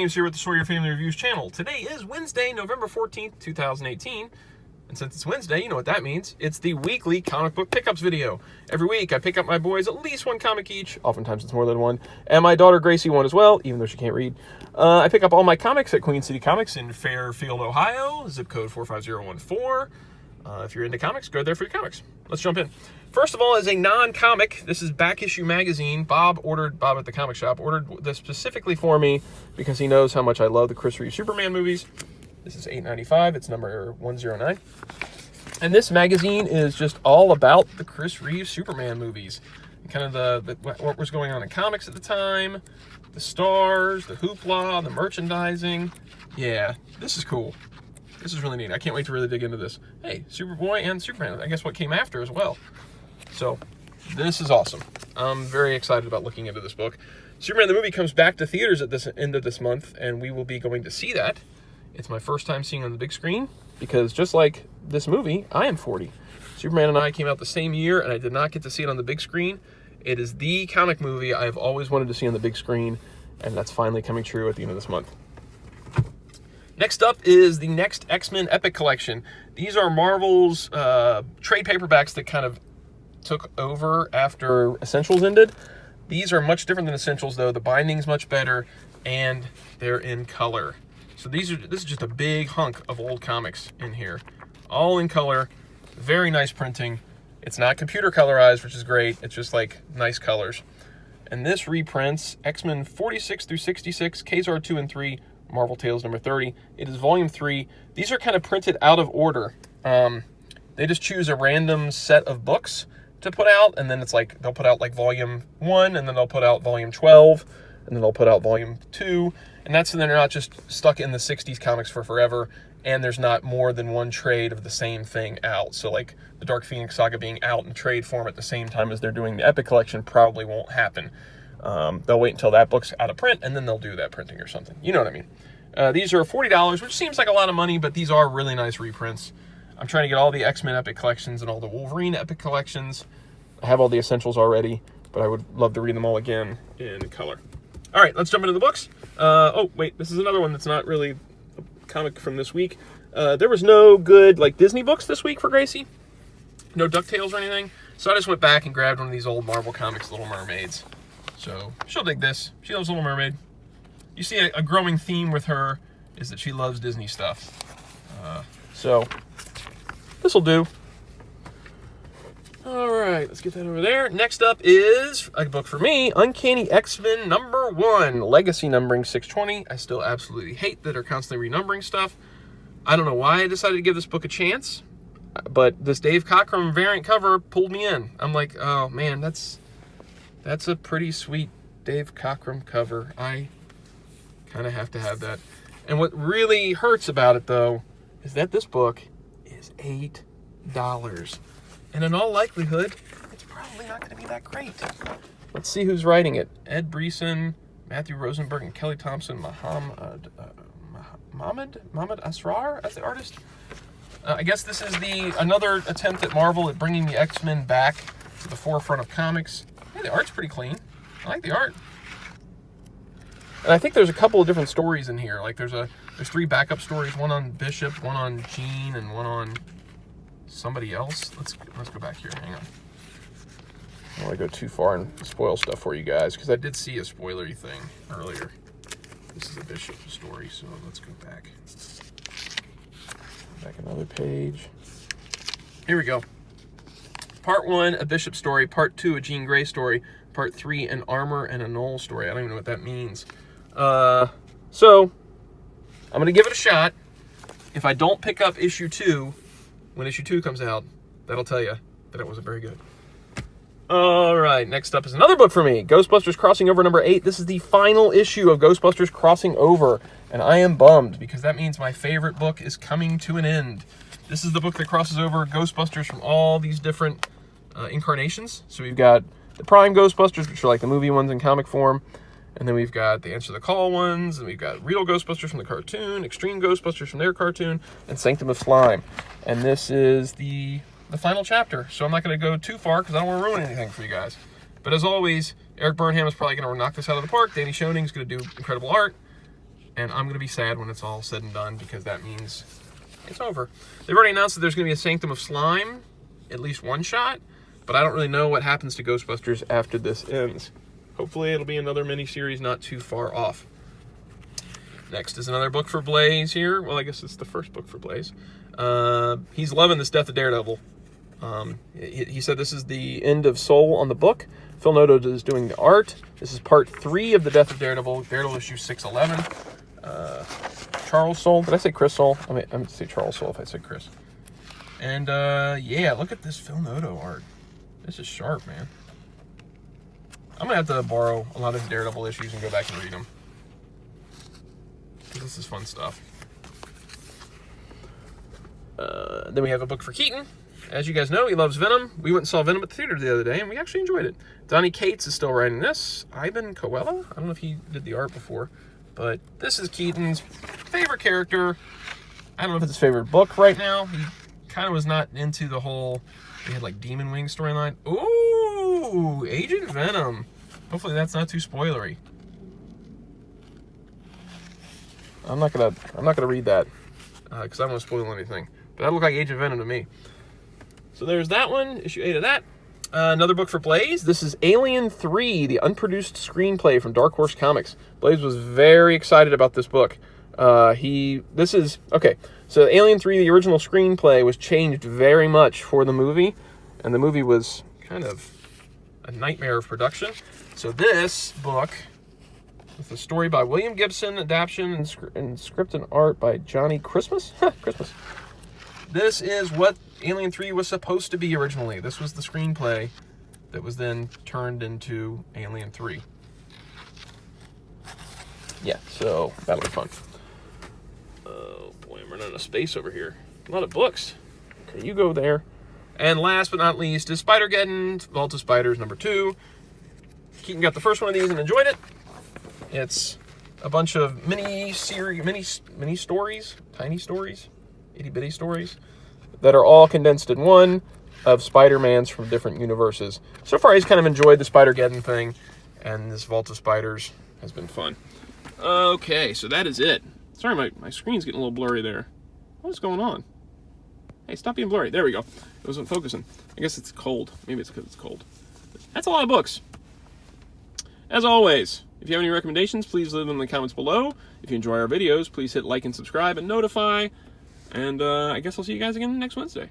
James here with the Sawyer Family Reviews channel. Today is Wednesday, November 14th, 2018. And since it's Wednesday, you know what that means. It's the weekly comic book pickups video. Every week, I pick up my boys at least one comic each. Oftentimes, it's more than one. And my daughter, Gracie, one as well, even though she can't read. I pick up all my comics at Queen City Comics in Fairfield, Ohio, zip code 45014. If you're into comics, go there for your comics. Let's jump in. First of all, as a non-comic, this is Back Issue Magazine. Bob at the comic shop, ordered this specifically for me because he knows how much I love the Chris Reeve Superman movies. This is $8.95. It's number 109. And this magazine is just all about the Chris Reeve Superman movies. Kind of what was going on in comics at the time, the stars, the hoopla, the merchandising. Yeah, this is cool. This is really neat. I can't wait to really dig into this. Hey, Superboy and Superman, I guess what came after as well. So, this is awesome. I'm very excited about looking into this book. Superman the movie comes back to theaters at this end of this month, and we will be going to see that. It's my first time seeing it on the big screen, because just like this movie, I am 40. Superman and I came out the same year, and I did not get to see it on the big screen. It is the comic movie I've always wanted to see on the big screen, and that's finally coming true at the end of this month. Next up is the next X-Men Epic Collection. These are Marvel's trade paperbacks that kind of took over after Essentials ended. These are much different than Essentials, though. The binding's much better, and they're in color. So this is just a big hunk of old comics in here. All in color, very nice printing. It's not computer colorized, which is great. It's just like nice colors. And this reprints X-Men 46 through 66, Kazar 2 and 3, Marvel Tales number 30. It is volume 3. These are kind of printed out of order. They just choose a random set of books to put out, and then it's like they'll put out like volume 1, and then they'll put out volume 12, and then they'll put out volume 2, and that's so they're not just stuck in the 60s comics for forever, and there's not more than one trade of the same thing out. So like the Dark Phoenix Saga being out in trade form at the same time as they're doing the Epic Collection probably won't happen. They'll wait until that book's out of print, and then they'll do that printing or something. You know what I mean. These are $40, which seems like a lot of money, but these are really nice reprints. I'm trying to get all the X-Men Epic Collections and all the Wolverine Epic Collections. I have all the Essentials already, but I would love to read them all again in color. All right, let's jump into the books. Oh, wait, this is another one that's not really a comic from this week. There was no good like Disney books this week for Gracie. No DuckTales or anything. So I just went back and grabbed one of these old Marvel Comics Little Mermaids. So she'll dig this. She loves Little Mermaid. You see a growing theme with her is that she loves Disney stuff. So this will do. All right, let's get that over there. Next up is a book for me, Uncanny XMen number 1, Legacy numbering 620. I still absolutely hate that they're constantly renumbering stuff. I don't know why I decided to give this book a chance, but this Dave Cockrum variant cover pulled me in. I'm like, oh man, that's a pretty sweet Dave Cockrum cover. I kind of have to have that. And what really hurts about it, though, is that this book is $8. And in all likelihood, it's probably not going to be that great. Let's see who's writing it. Ed Brisson, Matthew Rosenberg, and Kelly Thompson. Mohamed Asrar as the artist. I guess this is another attempt at Marvel at bringing the X-Men back to the forefront of comics. Hey, the art's pretty clean. I like the art. And I think there's a couple of different stories in here. Like there's 3 backup stories, one on Bishop, one on Jean, and one on somebody else. Let's go back here. Hang on. I don't want to go too far and spoil stuff for you guys, because I did see a spoilery thing earlier. This is a Bishop story, so let's go back. Back another page. Here we go. Part 1, a Bishop story. Part 2, a Jean Grey story. Part 3, an Armor and a Knoll story. I don't even know what that means. So, I'm going to give it a shot. If I don't pick up issue 2, when issue 2 comes out, that'll tell you that it wasn't very good. All right, next up is another book for me, Ghostbusters Crossing Over number 8. This is the final issue of Ghostbusters Crossing Over, and I am bummed because that means my favorite book is coming to an end. This is the book that crosses over Ghostbusters from all these different incarnations. So we've got the Prime Ghostbusters, which are like the movie ones in comic form, and then we've got the Answer the Call ones, and we've got Real Ghostbusters from the cartoon, Extreme Ghostbusters from their cartoon, and Sanctum of Slime. And this is the final chapter, so I'm not going to go too far because I don't want to ruin anything for you guys. But as always, Eric Burnham is probably going to knock this out of the park. Danny Schoening's going to do incredible art. and I'm going to be sad when it's all said and done, because that means it's over. They've already announced that there's going to be a Sanctum of Slime, at least one shot, but I don't really know what happens to Ghostbusters after this ends. Hopefully it'll be another mini-series not too far off. Next is another book for Blaze here. Well, I guess it's the first book for Blaze. He's loving this Death of Daredevil. He said this is the end of Soul on the book. Phil Noto is doing the art. This is part 3 of the Death of Daredevil. Daredevil issue 611. Charles Soule. Did I say Chris Soule? I meant to say Charles Soule if I said Chris. And yeah, look at this Phil Noto art. This is sharp, man. I'm going to have to borrow a lot of Daredevil issues and go back and read them. This is fun stuff. Then we have a book for Keaton. As you guys know, he loves Venom. We went and saw Venom at the theater the other day, and we actually enjoyed it. Donnie Cates is still writing this. Ivan Coella? I don't know if he did the art before, but this is Keaton's favorite character. I don't know if it's his favorite book right now. He kind of was not into the whole, they had like Demon Wing storyline. Ooh, Agent Venom. Hopefully that's not too spoilery. I'm not gonna read that because I don't want to spoil anything. But that looked like Agent Venom to me. So there's that one, issue 8 of that. Another book for Blaze. This is Alien 3, the unproduced screenplay from Dark Horse Comics. Blaze was very excited about this book. So Alien 3, the original screenplay, was changed very much for the movie, and the movie was kind of a nightmare of production. So this book, with a story by William Gibson, adaptation and script and art by Johnny Christmas. Christmas. This is what Alien 3 was supposed to be originally. This was the screenplay that was then turned into Alien 3. Yeah, so that'll be fun. Oh boy, I'm running out of space over here. A lot of books. Okay, you go there. And last but not least is Spider-Geddon, Vault of Spiders #2. Keaton got the first one of these and enjoyed it. It's a bunch of mini stories, tiny stories, itty-bitty stories, that are all condensed in one of Spider-Mans from different universes. So far, he's kind of enjoyed the Spider-Geddon thing, and this Vault of Spiders has been fun. Okay, so that is it. Sorry, my screen's getting a little blurry there. What's going on? Hey, stop being blurry. There we go. It wasn't focusing. I guess it's cold. Maybe it's because it's cold. That's a lot of books. As always, if you have any recommendations, please leave them in the comments below. If you enjoy our videos, please hit like and subscribe and notify. And I guess I'll see you guys again next Wednesday.